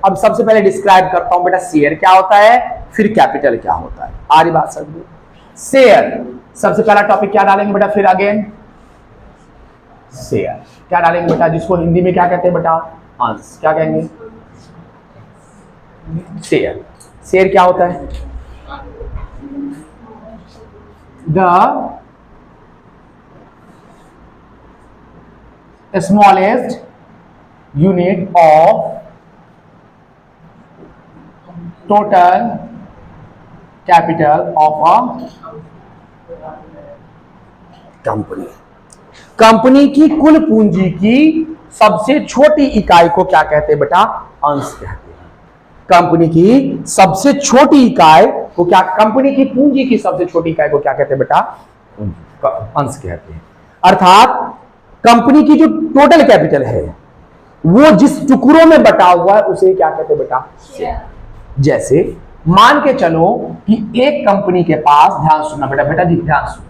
अब सबसे पहले डिस्क्राइब करता हूं बेटा शेयर क्या होता है, फिर कैपिटल क्या होता है। आ रही बात समझ? शेयर सबसे पहला टॉपिक क्या डालेंगे बेटा, फिर अगेन शेयर क्या डालेंगे बेटा, जिसको हिंदी में क्या कहते हैं बेटा, अंश। क्या कहेंगे? शेयर। शेयर क्या होता है? The smallest unit of total capital of a company. Company की कुल पूंजी की सबसे छोटी इकाई को क्या कहते हैं बेटा, अंश कहते हैं। कंपनी की सबसे छोटी इकाई को क्या, कंपनी की पूंजी की सबसे छोटी इकाई को क्या कहते हैं बेटा, अंश कहते हैं। अर्थात कंपनी की जो टोटल कैपिटल है वो जिस टुकड़ों में बटा हुआ है उसे क्या कहते हैं बेटा, शेयर। जैसे मान के चलो कि एक कंपनी के पास, ध्यान सुनना बेटा, बेटा जी ध्यान सुनो,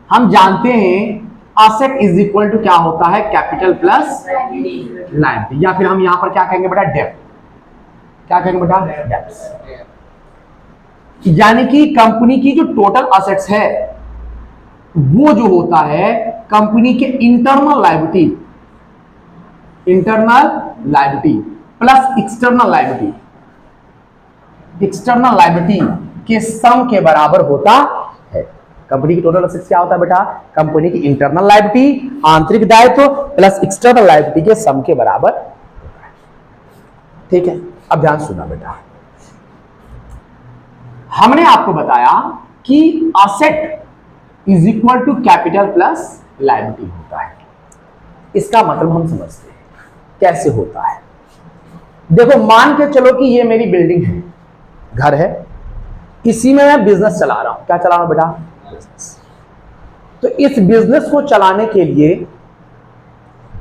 हम जानते हैं असेट इज इक्वल टू क्या होता है, कैपिटल प्लस लायबिलिटी, या फिर हम यहां पर क्या कहेंगे बेटा, डेब्ट। क्या कहेंगे बेटा, डेब्ट। यानी कि कंपनी की जो टोटल असेट्स है वो जो होता है कंपनी के internal liability, internal liability plus external liability, external liability के सम के बराबर होता है। कंपनी की टोटल असेट्स क्या होता है बेटा, कंपनी की इंटरनल लायबिलिटी, आंतरिक दायित्व प्लस एक्सटर्नल लायबिलिटी के सम के बराबर होता है। ठीक है, अब ध्यान सुनना बेटा, हमने आपको बताया कि asset is equal to capital plus liability होता है। इसका मतलब हम समझते हैं कैसे होता है। देखो मान के चलो कि ये मेरी बिल्डिंग है, घर है, इसी में मैं बिजनेस चला रहा हूं। क्या चला रहा हूं बेटा, बिजनेस। तो इस बिजनेस को चलाने के लिए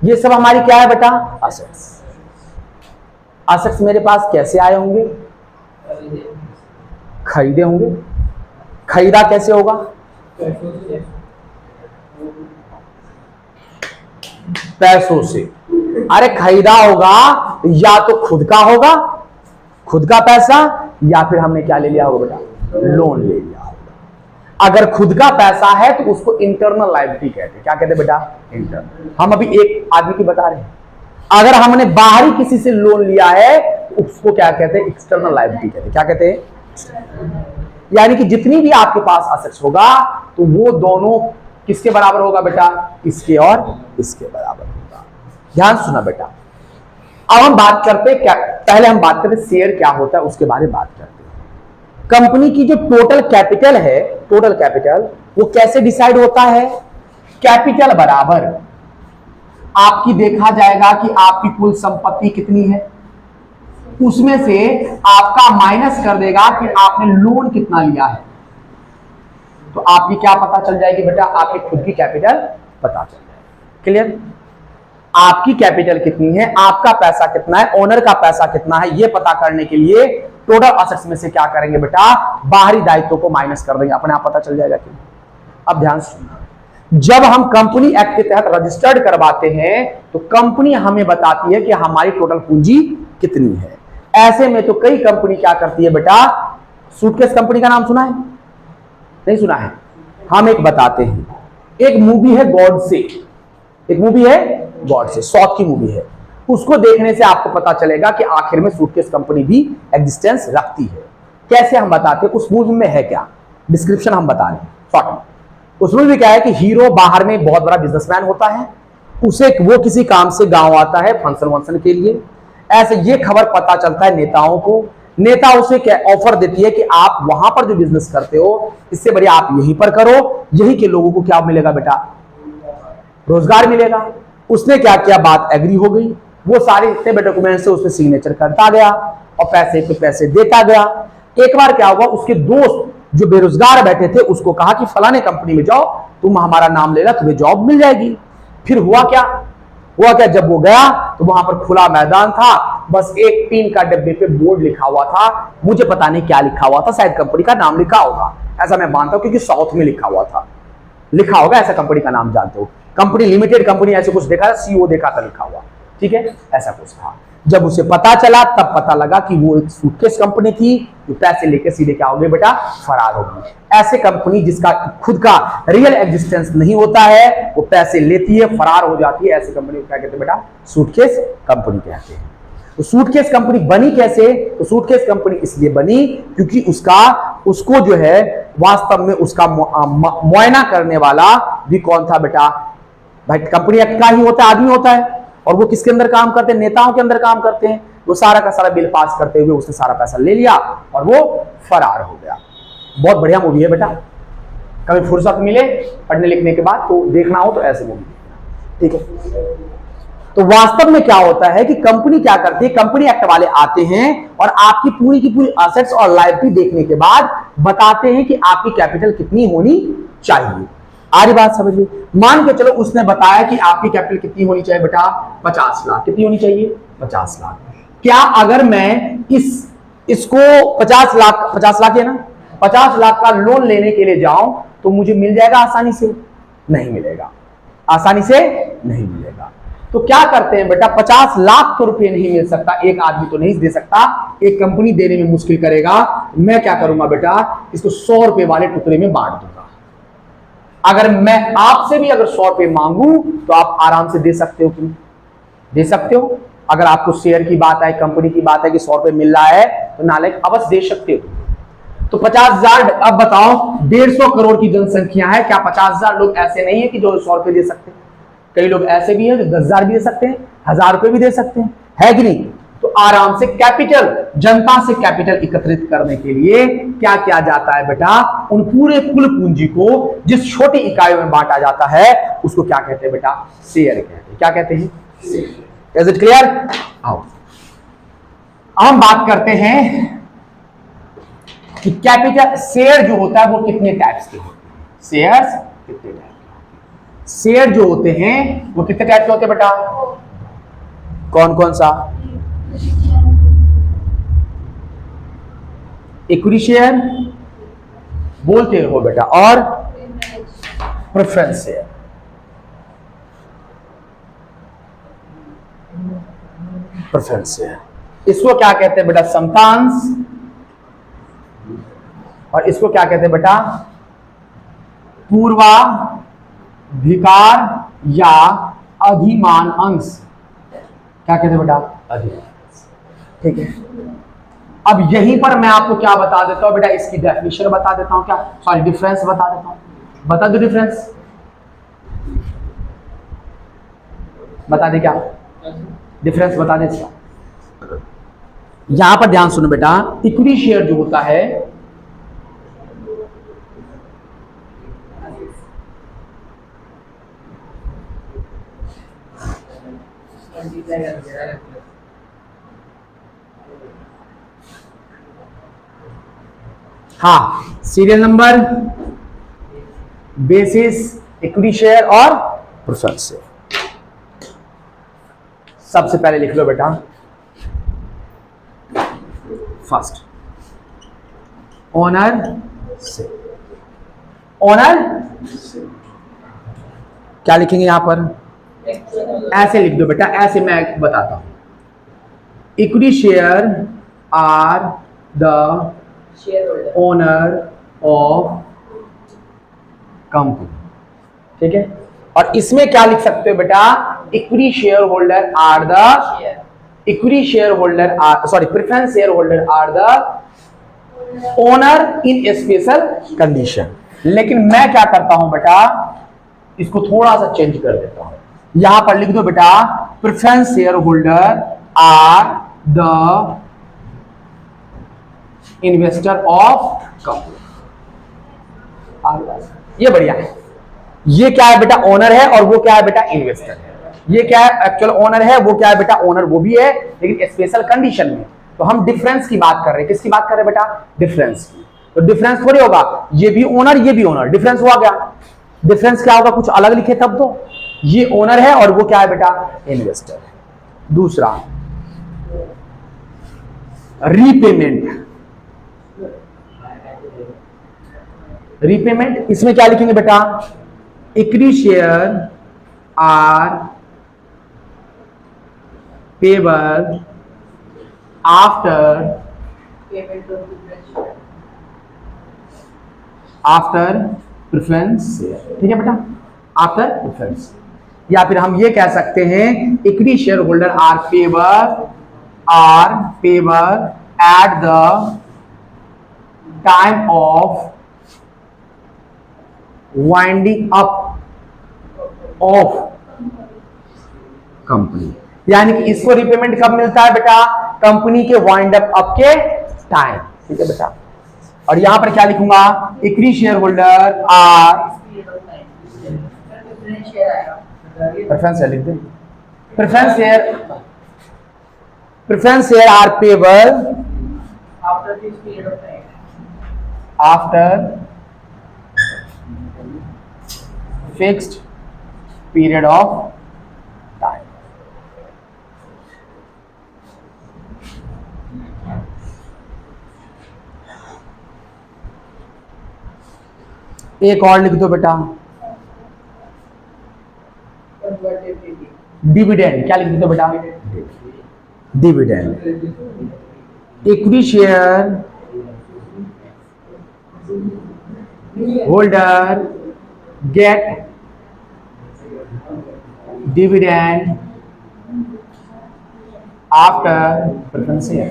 ये सब हमारी क्या है बेटा, असेट्स। असेट्स मेरे पास कैसे आए होंगे, खरीदे होंगे। खरीदा कैसे होगा, पैसों से। अरे खरीदा होगा या तो खुद का होगा, खुद का पैसा, या फिर हमने क्या ले लिया होगा बेटा, लोन ले लिया होगा। अगर खुद का पैसा है तो उसको इंटरनल लायबिलिटी कहते हैं। क्या कहते हैं बेटा, इंटरनल। हम अभी एक आदमी की बता रहे हैं। अगर हमने बाहरी किसी से लोन लिया है तो उसको क्या कहते हैं, एक्सटर्नल लायबिलिटी कहते हैं। क्या कहते हैं, यानी कि जितनी भी आपके पास असेट्स होगा तो वो दोनों किसके बराबर होगा बेटा, इसके और इसके बराबर होगा। ध्यान सुना बेटा, अब हम बात करते हैं, पहले हम बात करते हैं शेयर क्या होता है, उसके बारे में बात करते हैं। कंपनी की जो टोटल कैपिटल है, टोटल कैपिटल वो कैसे डिसाइड होता है, कैपिटल बराबर आपकी देखा जाएगा कि आपकी कुल संपत्ति कितनी है, उसमें से आपका माइनस कर देगा कि आपने लोन कितना लिया है। तो आपकी क्या पता चल जाएगी बेटा, आपकी खुद की कैपिटल पता चल जाएगी। क्लियर, आपकी कैपिटल कितनी है, आपका पैसा कितना है, ओनर का पैसा कितना है, यह पता करने के लिए टोटल असेट्स में से क्या करेंगे बेटा, बाहरी दायित्व को माइनस कर देंगे, अपने आप पता चल जाएगा कि। अब ध्यान सुनना, जब हम कंपनी एक्ट के तहत रजिस्टर्ड करवाते हैं तो कंपनी हमें बताती है कि हमारी टोटल पूंजी कितनी है। ऐसे में तो कई कंपनी क्या करती है बेटा, सूटकेस कंपनी का नाम सुना है, नहीं सुना है, हम एक बताते हैं। एक मूवी है गॉड से, एक मूवी है गॉड से, साउथ की मूवी है, उसको देखने से आपको पता चलेगा कि आखिर में सूटकेस कंपनी भी एग्जिस्टेंस रखती है। कैसे हम बताते हैं, उस मूवी में है क्या, डिस्क्रिप्शन हम बता रहे हैं शॉर्ट। उसमें भी क्या है कि हीरो बाहर में बहुत बड़ा बिजनेसमैन होता है, उसे वो किसी काम से गांव आता है फंक्शन वंक्शन के लिए। ऐसे ये खबर पता चलता है नेताओं को, नेता उसे क्या ऑफर देती है कि आप वहां पर जो बिजनेस करते हो इससे बढ़िया आप यहीं पर करो, यही के लोगों को क्या मिलेगा बेटा, रोजगार मिलेगा। उसने क्या किया, बात एग्री हो गई, वो सारे जितने डॉक्यूमेंट से उसमें सिग्नेचर करता गया और पैसे पे पैसे देता गया। एक बार क्या हुआ, उसके दोस्त जो बेरोजगार बैठे थे उसको कहा कि फलाने कंपनी में जाओ, तुम हमारा नाम लेना, तुम्हें जॉब मिल जाएगी। फिर हुआ क्या, जब वो गया तो वहां पर खुला मैदान था, बस एक टीन का डब्बे पे बोर्ड लिखा हुआ था, मुझे पता नहीं क्या लिखा हुआ था, शायद कंपनी का नाम लिखा होगा, ऐसा मैं मानता हूं क्योंकि साउथ में लिखा हुआ था, लिखा होगा ऐसा, कंपनी का नाम जानते हो, कंपनी लिमिटेड कंपनी ऐसे कुछ देखा, सीओ देखा था लिखा हुआ, ठीक है, ऐसा कुछ था। जब उसे पता चला तब पता लगा कि वो एक सूटकेस कंपनी थी, तो पैसे लेकर सीधे क्या हो गए बेटा, फरार हो गई। ऐसे कंपनी जिसका खुद का रियल एग्जिस्टेंस नहीं होता है, वो पैसे लेती है, फरार हो जाती है, ऐसी कंपनी को क्या कहते हैं बेटा, सूटकेस कंपनी कहते हैं। तो सूटकेस कंपनी बनी कैसे? तो सूटकेस कंपनी इसलिए बनी क्योंकि उसको जो है वास्तव में उसका मुआयना करने वाला भी कौन था बेटा, भाई कंपनी एक्ट का ही होता है, आदमी होता है, और वो किसके अंदर काम करते हैं, नेताओं के अंदर काम करते हैं। वो सारा का सारा बिल पास करते हुए उसने सारा पैसा ले लिया और वो फरार हो गया। बहुत बढ़िया मूवी है बेटा, कभी फुर्सत मिले पढ़ने लिखने के बाद तो देखना हो तो ऐसे मूवी, ठीक है। तो वास्तव में क्या होता है कि कंपनी क्या करती है, कंपनी एक्ट वाले आते हैं और आपकी पूरी की पूरी असेट्स और लायबिलिटी देखने के बाद बताते हैं कि आपकी कैपिटल कितनी होनी चाहिए। आ रही बात समझ में? मान के चलो उसने बताया कि आपकी कैपिटल कितनी होनी चाहिए बेटा, 50 लाख। कितनी होनी चाहिए? 50 लाख। क्या अगर मैं इसको 50 लाख है ना, 50 लाख का लोन लेने के लिए जाऊं तो मुझे मिल जाएगा आसानी से? नहीं मिलेगा, आसानी से नहीं मिलेगा। तो क्या करते हैं बेटा, 50 लाख तो रुपए नहीं मिल सकता, एक आदमी तो नहीं दे सकता, एक कंपनी देने में मुश्किल करेगा। मैं क्या करूंगा बेटा, इसको 100 रुपए वाले टुकड़े में बांट दूंगा। अगर मैं आपसे भी अगर 100 रुपए मांगू तो आप आराम से दे सकते हो, क्यों दे सकते हो? अगर आपको शेयर की बात है, कंपनी की बात है कि 100 रुपए मिल रहा है तो नालायक अवश्य दे सकते हो। तो 50,000, अब बताओ 150 करोड़ की जनसंख्या है, क्या 50,000 लोग ऐसे नहीं है कि जो 100 रुपए दे सकते हैं? कई लोग ऐसे भी हैं जो 10,000 भी दे सकते हैं, 1,000 रुपए भी दे सकते हैं, है कि नहीं? तो आराम से कैपिटल, जनता से कैपिटल एकत्रित करने के लिए क्या किया जाता है बेटा, उन पूरे कुल पूंजी को जिस छोटी इकाइयों में बांटा जाता है उसको क्या कहते हैं बेटा, शेयर कहते हैं। क्या कहते हैं? शेयर। Is it clear? आओ हम बात करते हैं कि कैपिटल शेयर जो होता है वो कितने टाइप्स के होते हैं। शेयर्स कितने टाइप के होते हैं? शेयर जो होते हैं वो कितने टाइप के होते हैं बेटा? कौन कौन सा? इक्विटी शेयर बोलते रहो बेटा, और प्रेफरेंस शेयर। प्रेफरेंस शेयर इसको क्या कहते हैं बेटा, समतांश, और इसको क्या कहते हैं बेटा, पूर्वाधिकार या अधिमान अंश। क्या कहते हैं बेटा? अधिमान। ठीक है, अब यहीं पर मैं आपको क्या बता देता हूं बेटा, इसकी डेफिनेशन बता देता हूं, क्या सॉरी डिफरेंस बता देता हूं। बता दो डिफरेंस, बता दे, क्या डिफरेंस बता दे इसका। यहां पर ध्यान सुनो बेटा, इक्विटी शेयर जो होता है हाँ, serial number, basis, equity share और प्रेफरेंस शेयर। सबसे पहले लिख लो बेटा, फर्स्ट ओनर से। ओनर क्या लिखेंगे यहां पर? ऐसे लिख दो बेटा, ऐसे मैं बताता हूं। Equity share are the owner of company. ठीक है, और इसमें क्या लिख सकते हो बेटा, equity share holder are the equity share holder are sorry preference share holder are the owner in special condition. लेकिन मैं क्या करता हूं बेटा, इसको थोड़ा सा चेंज कर देता हूं। यहां पर लिख दो बेटा, preference share holder are the investor of company. ये बढ़िया है। ये क्या है बेटा, ओनर है, और वो क्या है बेटा, इन्वेस्टर है। ये क्या है, एक्चुअल ओनर है, वो क्या है बेटा, ओनर वो भी है, लेकिन स्पेशल कंडीशन में। तो हम डिफरेंस की बात कर रहे हैं, किसकी बात कर रहे हैं बेटा, डिफरेंस की। तो डिफरेंस थोड़ी होगा, ये भी ओनर ये भी ओनर, डिफरेंस हुआ क्या? डिफरेंस क्या होगा, कुछ अलग लिखे तब तो। ये ओनर है और वो क्या है बेटा, इन्वेस्टर है। दूसरा रीपेमेंट। रीपेमेंट इसमें क्या लिखेंगे बेटा, equity share are payable after preference share, ठीक है बेटा, आफ्टर प्रेफरेंस। या फिर हम ये कह सकते हैं equity share holder are payable at the time of winding up of company, यानी कि इसको रिपेमेंट कब मिलता है बेटा, कंपनी के वाइंड अप के टाइम, ठीक है बेटा। और यहां पर क्या लिखूंगा, equity share holder are preference share लिख दे, preference share are payable after fixed period of time. एक और लिख दो बेटा, डिविडेंड, क्या लिख दो बेटा, dividend. Equity share holder gate dividend after preference share.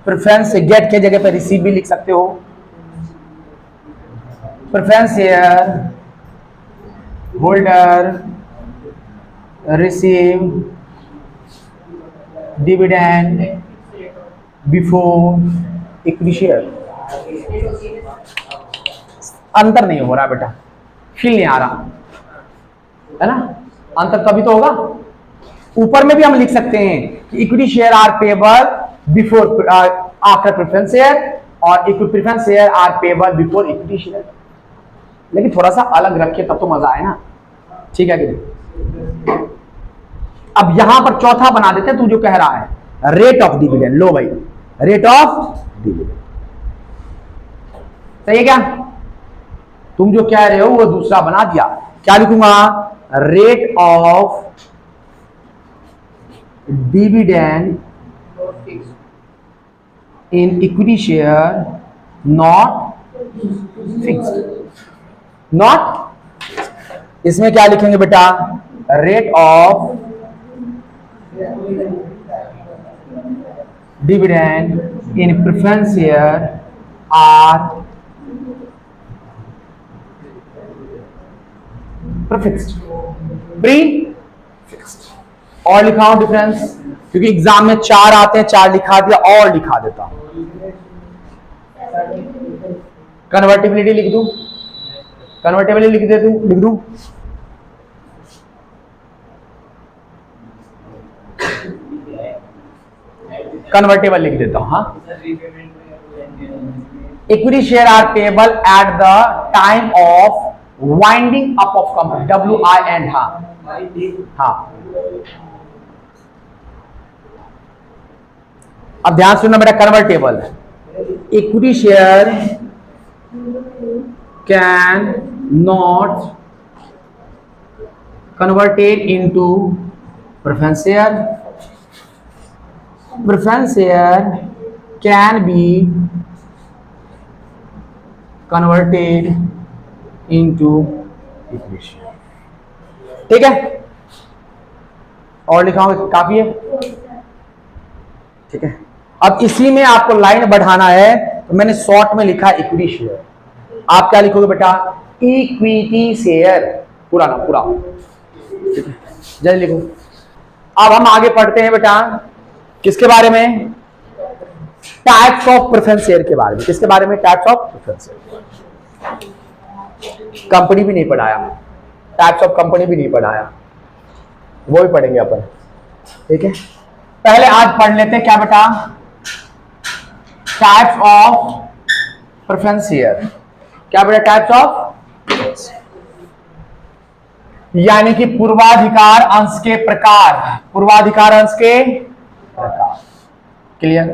Preference से गेट के जगह पर रिसीव भी लिख सकते हो। Preference share holder receive dividend before equity share. अंतर नहीं हो रहा बेटा, फील नहीं आ रहा है ना, अंतर तभी तो होगा। ऊपर में भी हम लिख सकते हैं कि equity share are payable before after preference share और preference share are payable before equity share, लेकिन थोड़ा सा अलग रखे तब तो मजा आए ना, ठीक है कि नहीं। अब यहां पर चौथा बना देते हैं, तू जो कह रहा है रेट ऑफ डिविडेंड, लो भाई रेट ऑफ डिविडेंड, सही है क्या, तुम जो कह रहे हो वो दूसरा बना दिया। क्या लिखूंगा, rate of dividend in equity share not fixed, not, इसमें क्या लिखेंगे बेटा, rate of dividend in preference share are prefixed, prefixed. और लिखाओ डिफरेंस, क्योंकि एग्जाम में 4 आते हैं, 4 लिखा दिया और लिखा देता हूं। कन्वर्टिबिलिटी लिख दूं, कन्वर्टेबल लिख दूं, कन्वर्टेबल लिख देता हूं। हाँ, equity share are payable at the time of winding up of company, WIND। हाँ, अब ध्यान सुनना बेटा, convertible equity share can not converted into preference share. Preference share can be converted into equity share. ठीक है, और लिखा हूं, काफी है, ठीक है। अब इसी में आपको लाइन बढ़ाना है, तो मैंने शॉर्ट में लिखा इक्विटी शेयर। आप क्या लिखोगे बेटा, इक्विटी शेयर, पूरा ना पूरा, जल्दी लिखो। अब हम आगे पढ़ते हैं बेटा, किसके बारे में, टाइप्स ऑफ प्रेफरेंस शेयर के बारे में। किसके बारे में, types of preference share. Company भी नहीं पढ़ाया, टाइप्स ऑफ कंपनी भी नहीं पढ़ाया, वो भी पढ़ेंगे अपन, ठीक है। पहले आज पढ़ लेते हैं क्या बेटा, टाइप्स ऑफ प्रेफरेंस शेयर। क्या बेटा, टाइप्स ऑफ, यानी कि पूर्वाधिकार अंश के प्रकार, पूर्वाधिकार अंश के प्रकार, क्लियर।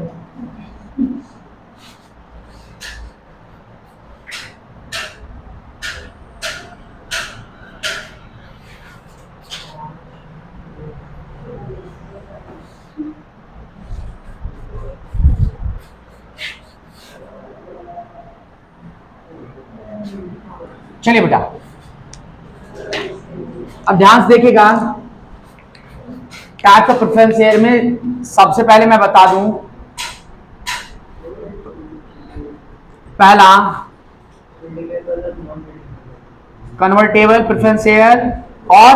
चलिए बेटा, अब ध्यान से देखिएगा। टाइप्स ऑफ प्रेफरेंस शेयर में सबसे पहले मैं बता दूं, पहला कन्वर्टेबल प्रेफरेंस शेयर और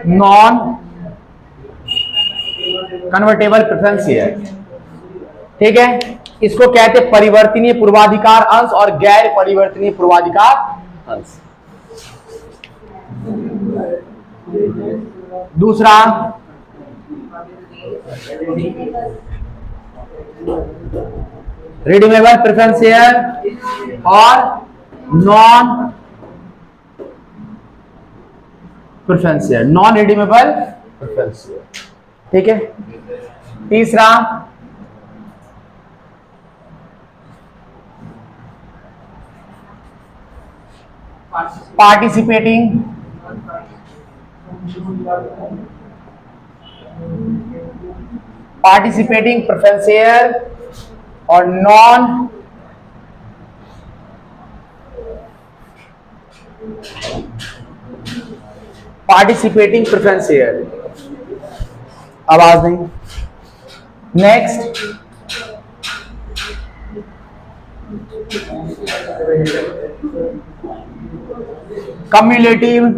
नॉन कन्वर्टेबल प्रेफरेंस शेयर। ठीक है, इसको कहते हैं परिवर्तनीय पूर्वाधिकार अंश और गैर परिवर्तनीय पूर्वाधिकार अंश। दूसरा रिडीमेबल प्रेफरेंस शेयर और non preference share, non redeemable preference share. ठीक है, तीसरा पार्टिसिपेटिंग प्रेफरेंस शेयर और नॉन पार्टिसिपेटिंग प्रेफरेंस शेयर। आवाज नहीं। Next cumulative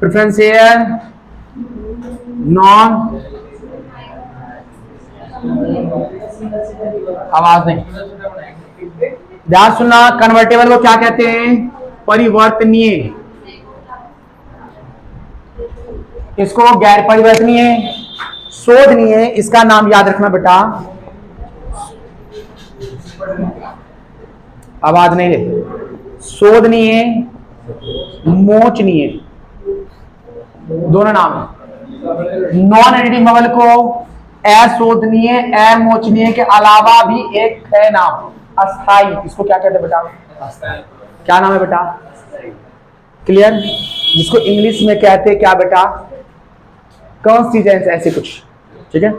preference share, non, आवाज नहीं, ध्यान सुनना। कन्वर्टेबल को क्या कहते हैं? परिवर्तनीय। इसको गैर परिवर्तनीय, शोधनीय, इसका नाम याद रखना बेटा। आवाज नहीं है। शोधनीय, मोचनीय, दोनों नाम है। नॉन रिडीमेबल को अशोधनीय, अमोचनीय के अलावा भी एक है नाम, अस्थाई। इसको क्या कहते हैं बेटा? क्या नाम है बेटा? क्लियर? जिसको इंग्लिश में कहते हैं क्या बेटा? कॉन्स्टिट्यूएंस, ऐसे कुछ। ठीक है,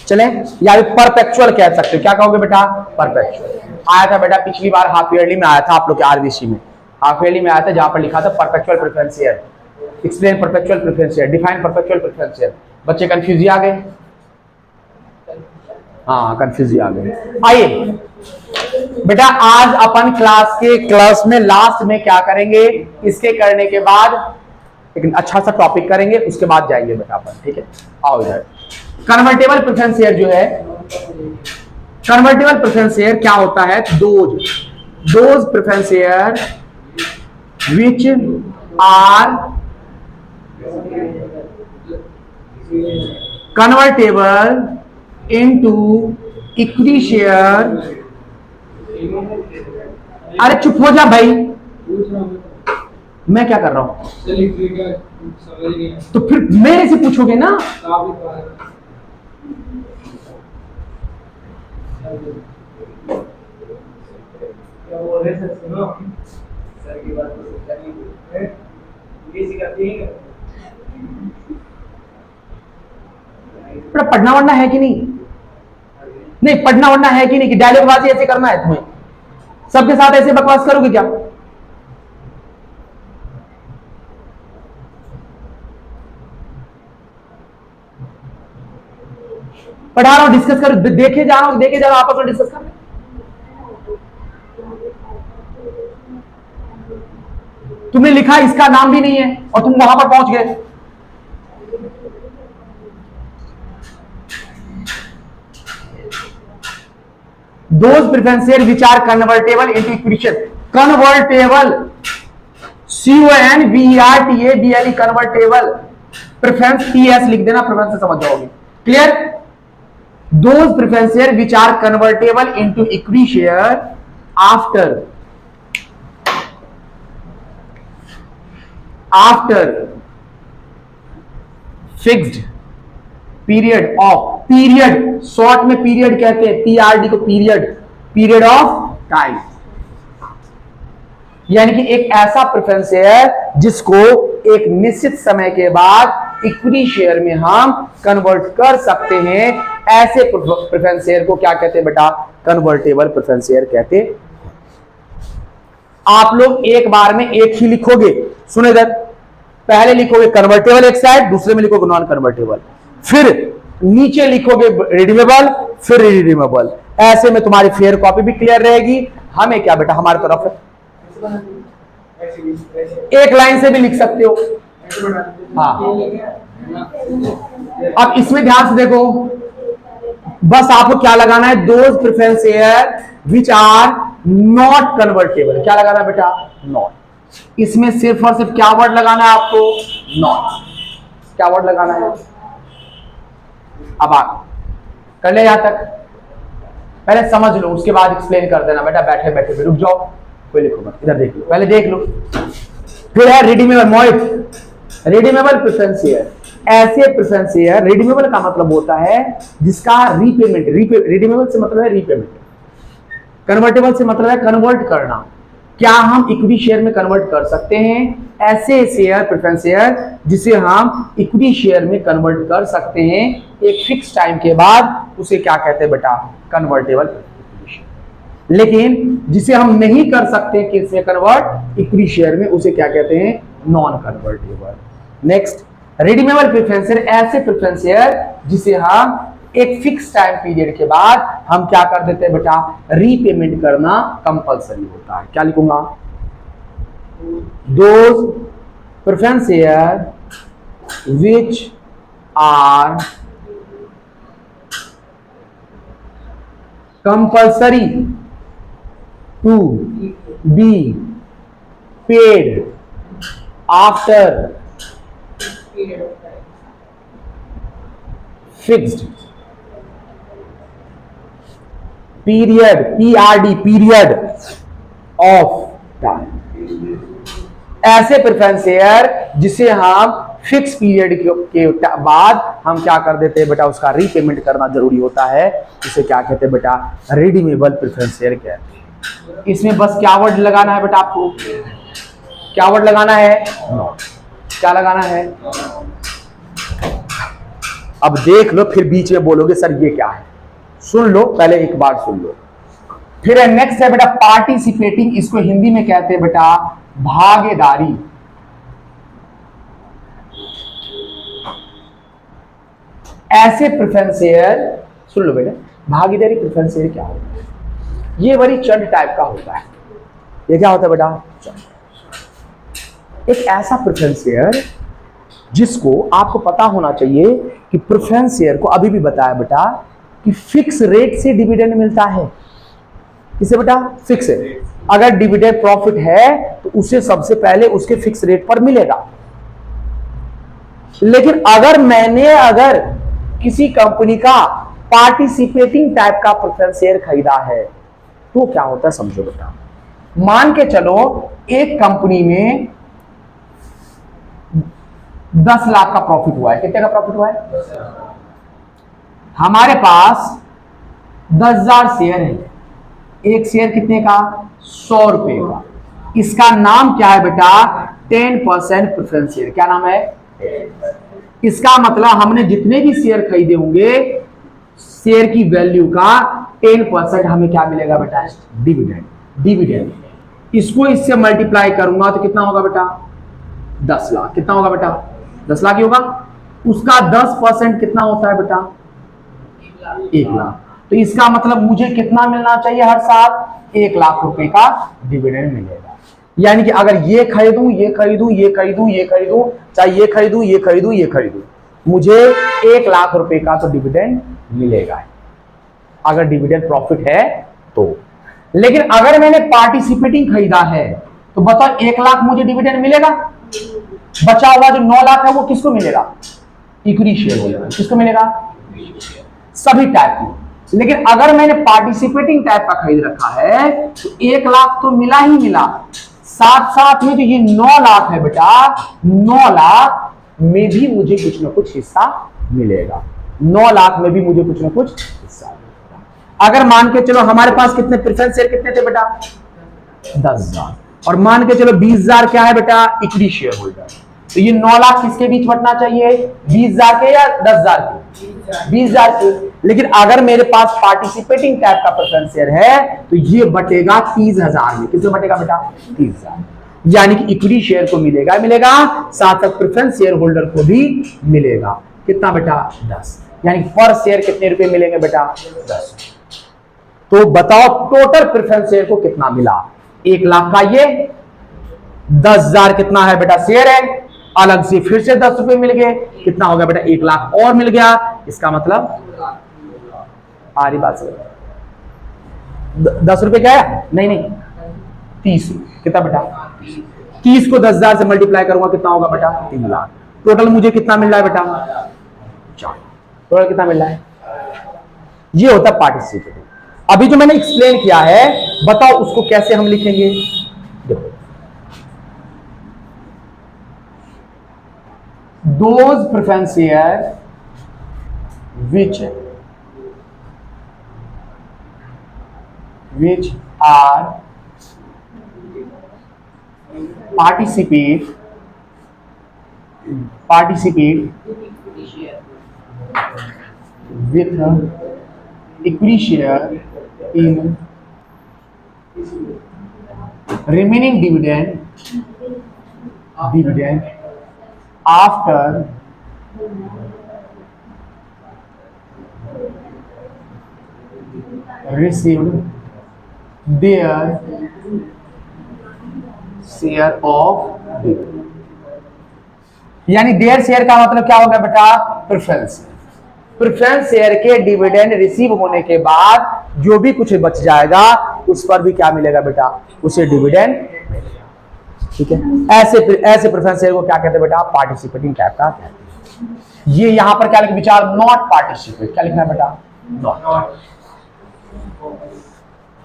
चले, या परपेचुअल कह सकते हो। क्या कहोगे बेटा? परपेचुअल। आया था बेटा पिछली बार हाफ ईयरली में आया था, आप लोग के आरबीसी में हाफ ईयरली में आया था, जहां पर लिखा था perpetual preference share, explain perpetual preference share, define perpetual preference share. बच्चे कंफ्यूज आ गए? हाँ, कंफ्यूज आ गए। आइए बेटा, आज अपन क्लास में लास्ट में क्या करेंगे, इसके करने के बाद एक अच्छा सा टॉपिक करेंगे, उसके बाद जाएंगे बेटा अपन। ठीक है, आओ इधर। कन्वर्टेबल प्रेफरेंस शेयर जो है, कन्वर्टेबल प्रेफरेंस शेयर क्या होता है? Those preference share which are convertible into equity share. अरे चुप हो जा भाई, मैं क्या कर रहा हूं? तो फिर मेरे से पूछोगे ना। पढ़ना वढ़ना है कि नहीं? नहीं पढ़ना वढ़ना है कि नहीं? कि डायलॉगबाजी ऐसे करना है तुम्हें? सबके साथ ऐसे बकवास करोगे क्या? पढ़ा रहा हूं, डिस्कस कर, देखे जा रहा हूं, आपस में डिस्कस कर। तुमने लिखा इसका नाम भी नहीं है और तुम वहां पर पहुंच गए। Those preference shares which are convertible into equity, convertible, CONVERTABLE, convertible preference, TS लिख देना, preference से समझ जाओगे। Clear? Those preference shares which are convertible into equity share after fixed period of, period short में पीरियड कहते हैं, PRD को period of time, यानी कि एक ऐसा प्रेफरेंस है जिसको एक निश्चित समय के बाद इक्विटी शेयर में हम कन्वर्ट कर सकते हैं। ऐसे प्रेफरेंस शेयर को क्या कहते हैं बेटा? कन्वर्टेबल प्रेफरेंस शेयर कहते हैं। आप लोग एक बार में एक ही लिखोगे, सुने इधर, पहले लिखोगे कन्वर्टेबल एक साइड, दूसरे में लिखोगे नॉन कन्वर्टेबल, फिर नीचे लिखोगे रिडीमेबल, फिर रिडीमेबल। ऐसे में तुम्हारी फेयर कॉपी भी क्लियर रहेगी। हमें क्या बेटा, हमारी तरफ है, एक लाइन से भी लिख सकते हो। हाँ, अब इसमें ध्यान से देखो, बस आपको क्या लगाना है, those preference share which are not convertible. क्या लगाना है बेटा, नॉट। इसमें सिर्फ और सिर्फ क्या वर्ड लगाना है आपको, नॉट। क्या वर्ड लगाना है। अब आप कर ले, यहां तक पहले समझ लो, उसके बाद एक्सप्लेन कर देना बेटा। बैठे बैठे भी रुक जाओ, कोई लिखो मत, इधर देख लो, पहले देख लो। फिर है रिडीमेबल, मोहित, रिडीमेबल प्रेफरेंस शेयर। ऐसे प्रेफरेंस शेयर, रिडीमेबल का मतलब होता है जिसका रीपेमेंट, रिडीमेबल से मतलब है रीपेमेंट, कन्वर्टेबल से मतलब है कन्वर्ट करना। क्या हम इक्विटी शेयर में कन्वर्ट कर सकते हैं? ऐसे शेयर, प्रेफरेंस शेयर जिसे हम इक्विटी शेयर में कन्वर्ट कर सकते हैं एक फिक्स टाइम के बाद, उसे क्या कहते हैं बेटा, कन्वर्टेबल इक्विटी शेयर। लेकिन जिसे हम नहीं कर सकते किसमें कन्वर्ट, इक्विटी शेयर में, उसे क्या कहते हैं, non convertible. Next, redeemable preference share, ऐसे प्रेफरेंस शेयर जिसे हम एक फिक्स टाइम पीरियड के बाद हम क्या कर देते हैं बेटा, रीपेमेंट करना कंपलसरी होता है। क्या लिखूंगा, those preference share which are compulsory to be paid after fixed period, PRD, period of time. ऐसे प्रेफरेंस शेयर जिसे हम फिक्स पीरियड के बाद हम क्या कर देते हैं बेटा, उसका रीपेमेंट करना जरूरी होता है, इसे क्या कहते हैं बेटा, रिडीमेबल प्रेफरेंस शेयर कहते हैं। इसमें बस क्या वर्ड लगाना है बेटा, आपको क्या वर्ड लगाना है, क्या लगाना है। अब देख लो, फिर बीच में बोलोगे सर ये क्या है। सुन लो, पहले एक बार सुन लो। फिर नेक्स्ट है बेटा पार्टिसिपेटिंग, इसको हिंदी में कहते हैं बेटा भागीदारी। ऐसे प्रेफरेंस शेयर, सुन लो बेटा, भागीदारी प्रेफरेंस शेयर क्या होता है, ये बड़ी चंद टाइप का होता है। ये क्या होता है बेटा, एक ऐसा प्रेफरेंस शेयर जिसको आपको पता होना चाहिए कि प्रेफरेंस शेयर को अभी भी बताया बेटा कि फिक्स रेट से डिविडेंड मिलता है। किसे बेटा, फिक्स है। अगर डिविडेंड प्रॉफिट है तो उसे सबसे पहले उसके फिक्स रेट पर मिलेगा। लेकिन अगर किसी कंपनी का पार्टिसिपेटिंग टाइप का प्रेफरेंस शेयर खरीदा है तो क्या होता है, समझो बेटा। मान के चलो एक कंपनी में 10 लाख का प्रॉफिट हुआ है। कितने का प्रॉफिट हुआ है? हमारे पास 10,000 शेयर है। एक शेयर कितने का, 100 रुपए का। इसका नाम क्या है बेटा, 10% प्रेफरेंस शेयर। क्या नाम है? इसका मतलब हमने जितने भी शेयर खरीदे होंगे, शेयर की वैल्यू का 10% हमें क्या मिलेगा बेटा, डिविडेंड। इसको इससे मल्टीप्लाई करूंगा तो कितना होगा बेटा, 10 लाख। कितना होगा बेटा, 10 लाख ही होगा। उसका 10% कितना होता है बेटा, 1 लाख। तो इसका मतलब मुझे कितना मिलना चाहिए हर साल, 1 लाख रुपए का डिविडेंड मिलेगा। यानी कि अगर ये खरीदूं, ये खरीदूं, ये खरीदूं, ये खरीदूं, चाहे ये खरीदूं, ये खरीदूं, ये खरीदूं, मुझे 1 लाख रुपए का तो डिविडेंड मिलेगा, अगर डिविडेंड प्रॉफिट है तो। लेकिन अगर मैंने पार्टिसिपेटिंग खरीदा है तो बताओ 1 लाख मुझे डिविडेंड मिलेगा? बचा हुआ जो 9 लाख है वो किसको मिलेगा, इक्विटी शेयर होल्डर। किसको मिलेगा? सभी टाइप की। लेकिन अगर मैंने पार्टिसिपेटिंग टाइप का खरीद रखा है तो 1 लाख तो मिला ही मिला, साथ साथ में जो ये 9 लाख है बेटा, 9 लाख में भी मुझे कुछ ना कुछ हिस्सा मिलेगा। 9 लाख में भी मुझे कुछ ना कुछ हिस्सा मिलेगा। अगर मान के चलो हमारे पास कितने प्रेफरेंस शेयर कितने थे बेटा, 10,000, और मान के चलो 20,000 क्या है बेटा, इक्विटी शेयर होल्डर। तो ये 9 लाख किसके बीच बंटना चाहिए, 20,000 के या 10,000 के? 20,000 की। लेकिन अगर मेरे पास पार्टिसिपेटिंग टाइप का प्रेफरेंस शेयर है तो ये बटेगा 30,000 में। किसमें बटेगा बेटा? 30,000। यानी कि इक्विटी शेयर को मिलेगा साथ साथ प्रेफरेंस शेयर होल्डर को भी मिलेगा। कितना बेटा? 10। यानी पर शेयर कितने रुपए मिलेंगे बेटा? 10। तो बताओ टोटल प्रेफरेंस शेयर को कितना मिला? 1 लाख का ये 10,000 कितना है बेटा? शेयर है। अलग से फिर से 10 रुपए मिल गए, कितना हो गया बेटा? 1 लाख और मिल गया। इसका मतलब आ रही बात से 10 रुपए क्या है? नहीं 30। कितना बेटा? 30 को 10,000 से मल्टीप्लाई करूंगा, कितना होगा बेटा? 3 लाख। टोटल मुझे कितना मिल रहा है बेटा? 4। टोटल कितना मिल रहा है? ये होता है पार्टिसिपेटिंग। अभी जो मैंने एक्सप्लेन किया है बताओ उसको कैसे हम लिखेंगे? देखो, those preference share which are participate with equity share in remaining dividend after received their share of dividend। यानी देयर शेयर का मतलब क्या होगा बेटा? प्रेफरेंस। प्रेफरेंस शेयर के डिविडेंड रिसीव होने के बाद जो भी कुछ बच जाएगा उस पर भी क्या मिलेगा बेटा? उसे डिविडेंड। ठीक है, ऐसे प्रेफरेंस शेयर को क्या कहते हैं बेटा? पार्टिसिपेटिंग टाइप का कहते हैं। ये यहां पर क्या लिखना विचार? Not participate. क्या लिखना है बेटा? नॉट।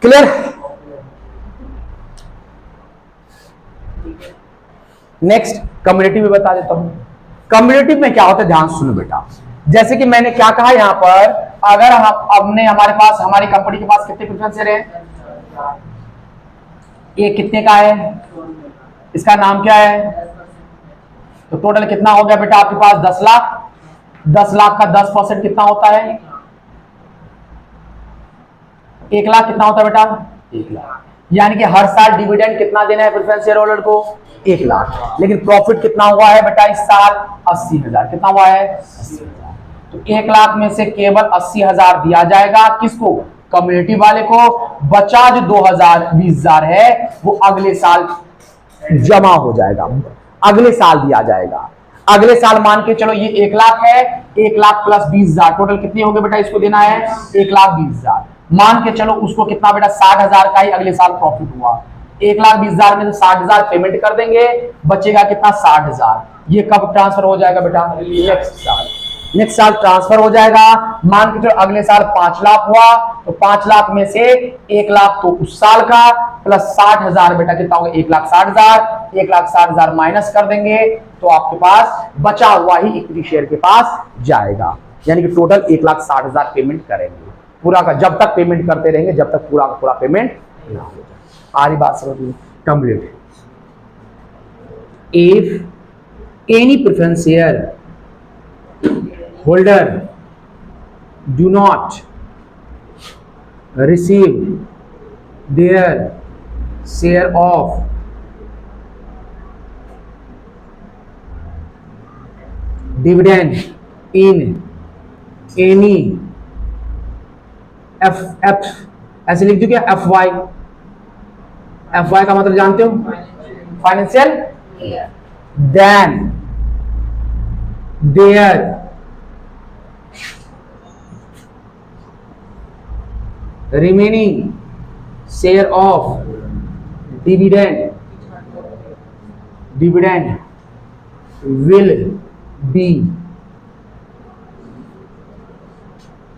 क्लियर? नेक्स्ट कम्युनिटी में बता देता हूं। कम्युनिटी में क्या होता है, ध्यान सुनो बेटा। जैसे कि मैंने क्या कहा यहां पर, अगर हमारी कंपनी के पास कितने प्रेफरेंस शेयर है? ये कितने का है? इसका नाम क्या है? तो टोटल कितना हो गया बेटा आपके पास? 10 लाख। 10 लाख का 10% कितना होता है? 1 लाख। कितना होता है बेटा? 1 लाख। यानी कि हर साल डिविडेंड कितना देना है प्रेफरेंस शेयर होल्डर को? 1 लाख। लेकिन प्रॉफिट कितना हुआ है बेटा इस साल? 80,000। कितना हुआ है? 80,000। तो 1 लाख में से केवल 80,000 दिया जाएगा। किसको? कम्युनिटी वाले को। बचा जो 20,000 है वो अगले साल जमा हो जाएगा, अगले साल दिया जाएगा। अगले साल मान के चलो ये 1 लाख है, 1 लाख प्लस 20,000, टोटल कितने होंगे बेटा? इसको देना है 1,20,000। मान के चलो उसको कितना बेटा? 60,000 का ही अगले साल प्रॉफिट हुआ। 1,20,000 में से 60,000 पेमेंट कर देंगे, बचेगा कितना? 60,000। ये कब ट्रांसफर हो जाएगा बेटा? नेक्स्ट साल ट्रांसफर हो जाएगा। मान के चलो अगले साल 5 लाख हुआ, तो 5 लाख में से 1 लाख तो उस साल का प्लस 60,000 बेटा कितना होगा? 1,60,000। 1,60,000 माइनस कर देंगे तो आपके पास बचा हुआ ही इक्विटी शेयर के पास जाएगा। यानी कि टोटल 1,60,000 पेमेंट करेंगे पूरा का, जब तक पेमेंट करते रहेंगे जब तक पूरा का पूरा पेमेंट ना हो जाए। सारी बात समझ complete. If any preference share holder do not receive their share of dividend in any f ऐसे लिख दो क्या? FY का मतलब जानते हो? Financial. then their remaining share of dividend will be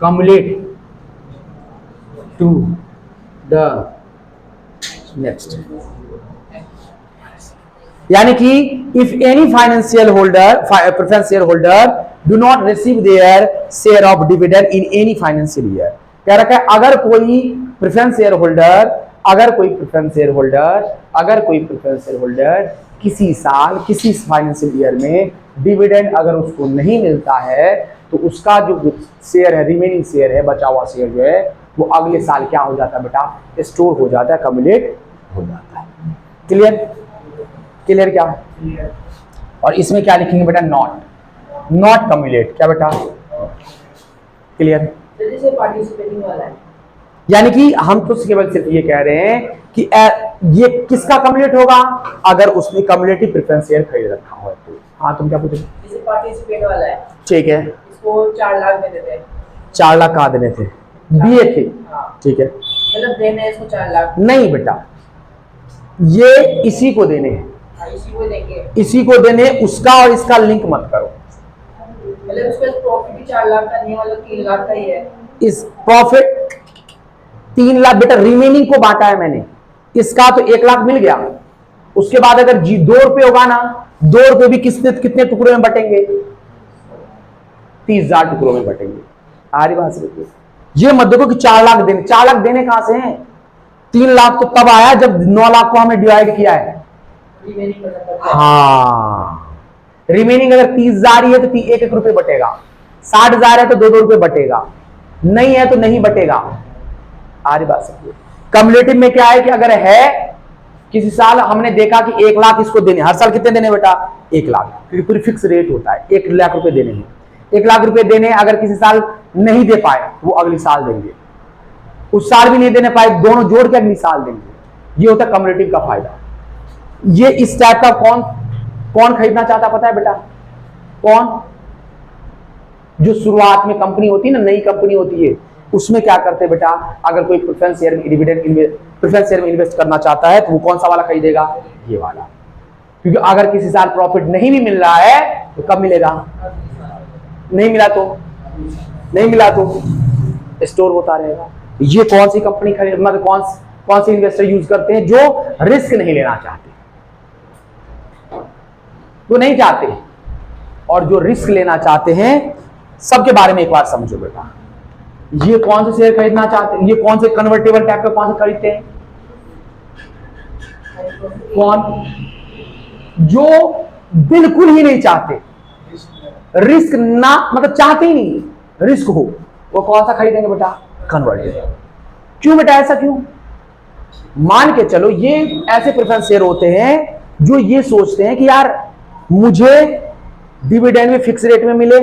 cumulated to the next। यानी कि if any financial holder preference share holder do not receive their share of dividend in any financial year. कह रखा है अगर कोई preference share holder किसी साल किसी फाइनेंशियल ईयर में डिविडेंड अगर उसको नहीं मिलता है तो उसका जो शेयर है, रिमेनिंग शेयर है, बचा हुआ शेयर जो है, वो अगले साल क्या हो जाता है बेटा, स्टोर हो जाता है, कम्युलेट हो जाता है। क्लियर? क्लियर क्या है? और इसमें क्या लिखेंगे बेटा, नॉट कम्युलेट। क्या बेटा? क्लियर? जैसे पार्टिसिपेटिंग वाला है, यानी कि हम तो केवल सिर्फ ये कह रहे हैं कि ये किसका कम्युलेट होगा, अगर उसने कम्युलेटिव प्रेफरेंस शेयर खरीद रखा हो तो। हाँ, तुम क्या पूछे? जैसे पार्टिसिपेट वाला है, ठीक है, इसको 4 लाख दे देते हैं। 4 लाख कहाँ देने थे? दिए थे। हाँ। ठीक है, मतलब देने हैं इसको 4 लाख। नहीं बेटा, ये इसी को देने हैं, हाँ, इसी को देंगे। इसी को देने, उसका और इसका लिंक मत करो। मतलब उसका प्रॉफिट भी 4 लाख का नहीं है, मतलब 3 लाख का ही है। इस प्रॉफिट 3 लाख बेटा रिमेनिंग को बांटा है मैंने, इसका तो 1 लाख मिल गया। उसके बाद अगर जी 2 रुपए होगा ना, 2 रुपए भी कितने टुकड़ों में बटेंगे? 30,000 टुकड़ों में बटेंगे। आ रही बात समझ? ये मत देखो कि 4 लाख देने, 4 लाख देने कहां से हैं? 3 लाख तो तब आया जब 9 लाख को हमने डिवाइड किया है। हाँ, रिमेनिंग अगर 30,000 ही है तो 1-1 रुपए बटेगा, 60,000 है तो 2-2 रुपए बटेगा, नहीं है तो नहीं बटेगा। आ रही बात समझ? कम्युलेटिव में क्या है कि अगर है किसी साल हमने देखा कि 1 लाख इसको देने, हर साल कितने देने बेटा? 1 लाख, क्योंकि पूरी फिक्स रेट होता है, 1 लाख रुपए देने हैं। 1 लाख रुपए देने, अगर किसी साल नहीं दे पाए वो अगली साल देंगे, उस साल भी नहीं देने पाए, दोनों जोड़ के अगली साल देंगे। ये होता है कम्युलेटिव का फायदा। ये इस टाइप का कौन खरीदना चाहता पता है बेटा? कौन? जो शुरुआत में कंपनी होती है ना, नई कंपनी होती है, उसमें क्या करते हैं बेटा, अगर कोई प्रेफरेंस शेयर में इन्वेस्ट करना चाहता है तो वो कौन सा वाला खरीदेगा? ये वाला। क्योंकि अगर किसी साल प्रॉफिट नहीं भी मिल रहा है तो कब मिलेगा? नहीं मिला तो स्टोर होता रहेगा। ये कौन सी कंपनी खरीद, मतलब कौन से इन्वेस्टर यूज करते हैं? जो रिस्क नहीं लेना चाहते, तो नहीं चाहते, और जो रिस्क लेना चाहते हैं, सबके बारे में एक बार समझो बेटा। ये कौन से शेयर खरीदना चाहते हैं? ये कौन से कन्वर्टेबल टाइप का कौन से खरीदते हैं? कौन? जो बिल्कुल ही नहीं चाहते, रिस्क ना, मतलब चाहते ही नहीं रिस्क हो, वो कौन सा खरीदेंगे बेटा? कन्वर्टेबल। क्यों बेटा, ऐसा क्यों? मान के चलो ये ऐसे प्रेफरेंस शेयर होते हैं जो ये सोचते हैं कि यार मुझे डिविडेंड में फिक्स रेट में मिले,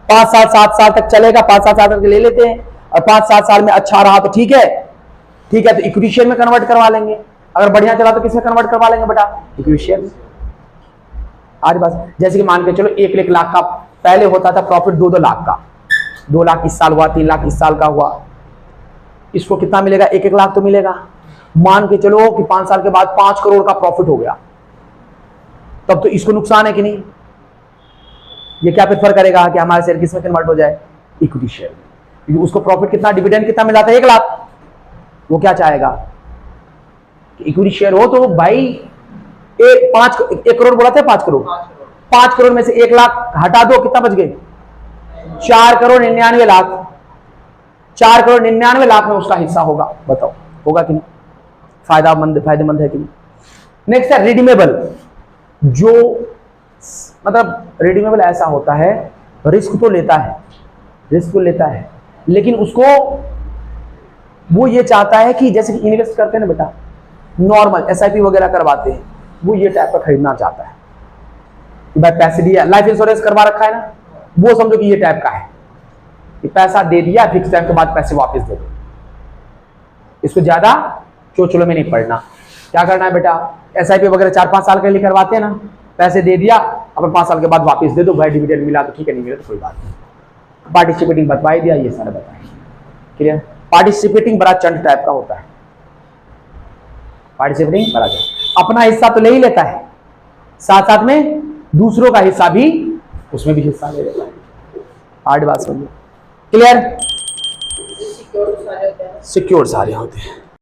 5 साल 7 साल तक चलेगा, 5-7 साल तक ले लेते हैं, और 5-7 साल में अच्छा रहा तो ठीक है तो इक्विटी शेयर में कन्वर्ट करवा लेंगे, अगर बढ़िया चला तो किसमें कन्वर्ट करवा लेंगे बेटा? इक्विटी शेयर में। आज बस जैसे कि मान के चलो 1 लाख का पहले होता था प्रॉफिट, 2-2 लाख का, 2 लाख इस साल हुआ, 3 लाख इस साल का हुआ, इसको कितना मिलेगा? 1-1 लाख तो मिलेगा। मान के चलो कि 5 साल के बाद 5 करोड़ का प्रॉफिट हो गया, तब तो इसको नुकसान है कि नहीं? ये क्या प्रेफर करेगा कि हमारे शेयर किसमें कन्वर्ट हो जाए? इक्विटी शेयर में, क्योंकि उसको प्रॉफिट कितना, डिविडेंड कितना मिला था? 1 लाख। वो क्या चाहेगा कि इक्विटी शेयर हो तो भाई 1 करोड़ बोला था, 5 करोड़, 5 करोड़ में से 1 लाख हटा दो, कितना बच गए? 4 करोड़ 99 लाख। 4 करोड़ 99 लाख में उसका हिस्सा होगा, बताओ होगा कि नहीं? फायदेमंद है कि नहीं? नेक्स्ट है रिडीमेबल। जो मतलब रिडीमेबल ऐसा होता है, रिस्क तो लेता है, लेकिन उसको वो ये चाहता है कि जैसे कि इन्वेस्ट करते हैं ना बेटा, नॉर्मल SIP वगैरह करवाते हैं, वो ये टाइप का खरीदना चाहता है कि भाई पैसे दिया, लाइफ इंश्योरेंस करवा रखा है ना, वो समझो कि ये टाइप का है कि पैसा दे दिया, फिक्स टाइम के बाद पैसे वापस दे दो। इसको ज्यादा चोचलों में नहीं पड़ना। क्या करना है बेटा, SIP वगैरह 4-5 साल के लिए करवाते हैं ना, पैसे दे दिया, अब 5 साल के बाद वापस दे दो, भाई डिविडेंड मिला तो ठीक है, नहीं मिला तो कोई बात नहीं। पार्टिसिपेटिंग बतवा दिया, ये सारा बताया। क्लियर? पार्टिसिपेटिंग बड़ा चंट टाइप का होता है, पार्टिसिपेटिंग बड़ा चंट अपना हिस्सा तो ले ही लेता है, साथ साथ में दूसरों का हिस्सा भी, उसमें भी हिस्सा ले लेता है। हार्ड बात समझो। क्लियर? सिक्योर सारे होते हैं।